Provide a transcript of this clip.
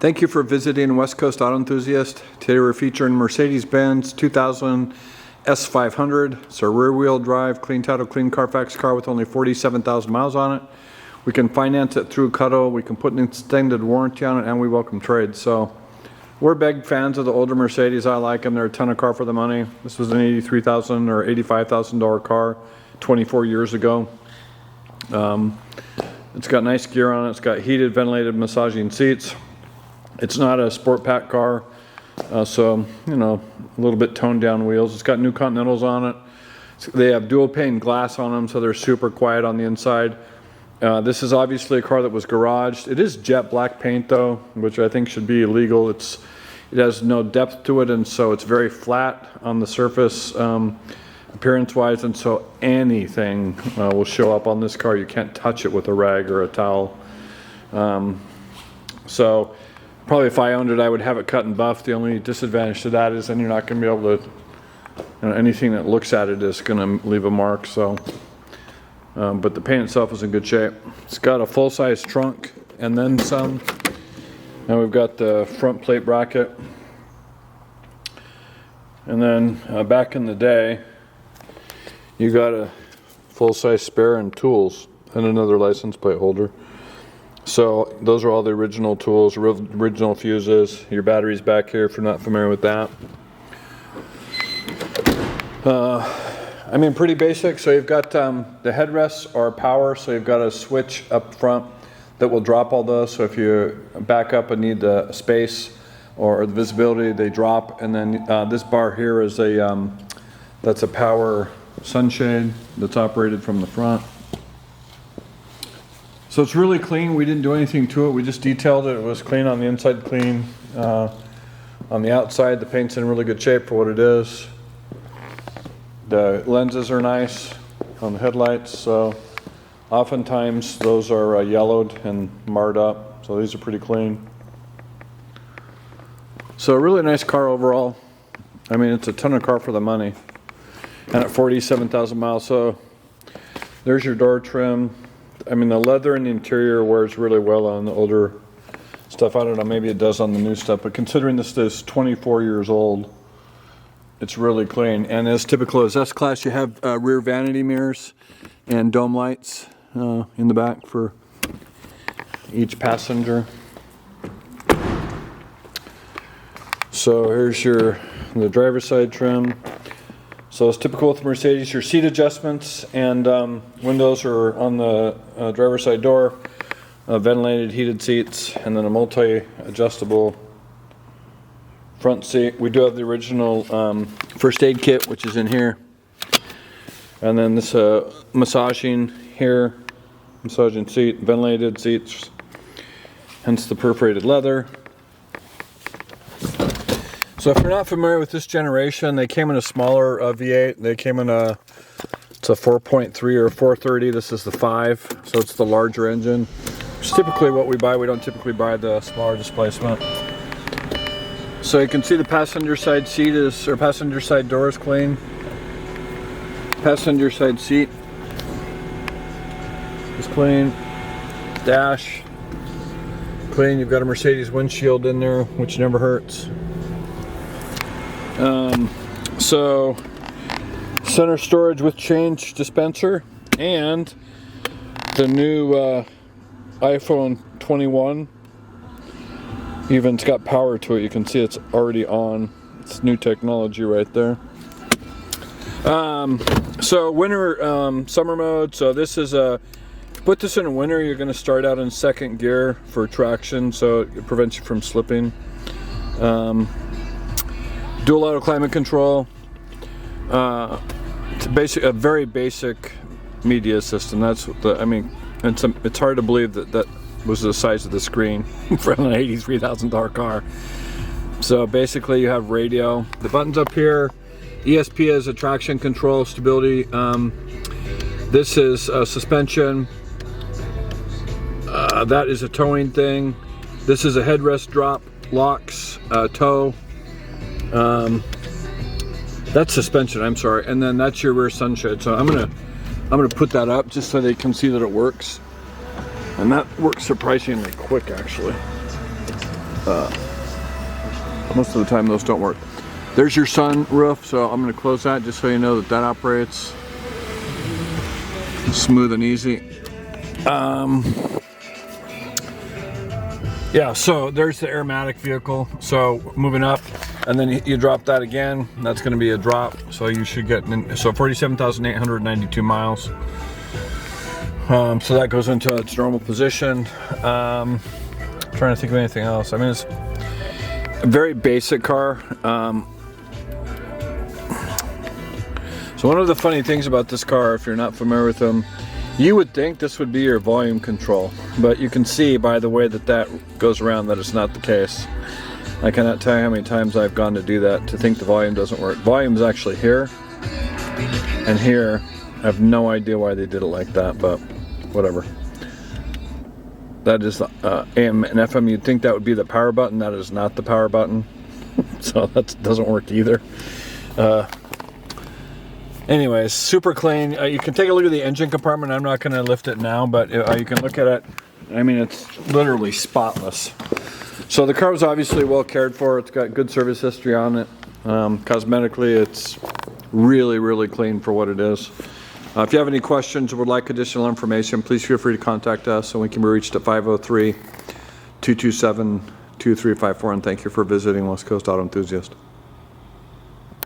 Thank you for visiting West Coast Auto Enthusiast. Today we're featuring Mercedes-Benz 2000 S500. It's a rear-wheel drive, clean title, clean Carfax car with only 47,000 miles on it. We can finance it through Cutto, we can put an extended warranty on it, and we welcome trades. So we're big fans of the older Mercedes. I like them. They're a ton of car for the money. This was an $83,000 or $85,000 car 24 years ago. It's got nice gear on it. It's got heated, ventilated, massaging seats. It's not a sport pack car, so, you know, a little bit toned down wheels. It's got new Continentals on it. They have dual pane glass on them, so they're super quiet on the inside. This is obviously a car that was garaged. It is jet black paint though, which I think should be illegal. It has no depth to it, and so it's very flat on the surface appearance wise, and so anything will show up on this car. You can't touch it with a rag or a towel. So probably if I owned it, I would have it cut and buffed. The only disadvantage to that is then you're not going to be able to, you know, anything that looks at it is going to leave a mark. So, but the paint itself is in good shape. It's got a full-size trunk and then some. And we've got the front plate bracket. And then back in the day, you got a full-size spare and tools and another license plate holder. So those are all the original tools, original fuses. Your battery's back here if you're not familiar with that. I mean, pretty basic. So you've got the headrests are power, so you've got a switch up front that will drop all those. So if you back up and need the space or the visibility, they drop. And then this bar here is that's a power sunshade that's operated from the front. So it's really clean. We didn't do anything to it. We just detailed it. It was clean on the inside, clean on the outside. The paint's in really good shape for what it is. The lenses are nice on the headlights. So oftentimes those are yellowed and marred up. So these are pretty clean. So a really nice car overall. I mean, it's a ton of car for the money. And at 47,000 miles. So there's your door trim. I mean, the leather in the interior wears really well on the older stuff. I don't know, maybe it does on the new stuff, but considering this is 24 years old, it's really clean. And as typical as S-Class, you have rear vanity mirrors and dome lights in the back for each passenger. So here's the driver's side trim. So it's typical with Mercedes, your seat adjustments and windows are on the driver's side door, ventilated heated seats, and then a multi-adjustable front seat. We do have the original first aid kit, which is in here. And then this massaging here, massaging seat, ventilated seats, hence the perforated leather. So if you're not familiar with this generation, they came in a smaller V8. They came in it's a 4.3 or 430. This is the 5, so it's the larger engine. It's typically what we buy. We don't typically buy the smaller displacement. So you can see the passenger side seat passenger side door is clean. Passenger side seat is clean. Dash, clean. You've got a Mercedes windshield in there, which never hurts. So center storage with change dispenser, and the new iPhone 21 even's got power to it. You can see it's already on. It's new technology right there. So winter, summer mode. So this is put this in winter, you're going to start out in second gear for traction, so it prevents you from slipping. Dual auto climate control. It's a very basic media system. That's what it's hard to believe that was the size of the screen for an $83,000 car. So basically you have radio. The buttons up here, ESP is a traction control, stability. This is suspension. That is a towing thing. This is a headrest drop, locks, tow. That's suspension, I'm sorry, and then that's your rear sunshade. So I'm gonna put that up just so they can see that it works, and that works surprisingly quick actually. Most of the time those don't work. There's your sunroof, so I'm going to close that just so you know that that operates smooth and easy. Yeah, so there's the aromatic vehicle. So moving up, and then you drop that again. That's going to be a drop. So you should get, so 47,892 miles. So that goes into its normal position. Trying to think of anything else. I mean, it's a very basic car. So one of the funny things about this car, if you're not familiar with them, you would think this would be your volume control, but you can see by the way that that goes around that it's not the case. I cannot tell you how many times I've gone to do that to think the volume doesn't work. Volume is actually here and here. I have no idea why they did it like that, but whatever. That is the AM and FM. You'd think that would be the power button. That is not the power button. So that doesn't work either. Anyways, super clean. You can take a look at the engine compartment. I'm not going to lift it now, but you can look at it. I mean, it's literally spotless. So the car was obviously well cared for. It's got good service history on it. Cosmetically, it's really, really clean for what it is. If you have any questions or would like additional information, please feel free to contact us, and we can be reached at 503-227-2354. And thank you for visiting West Coast Auto Enthusiast.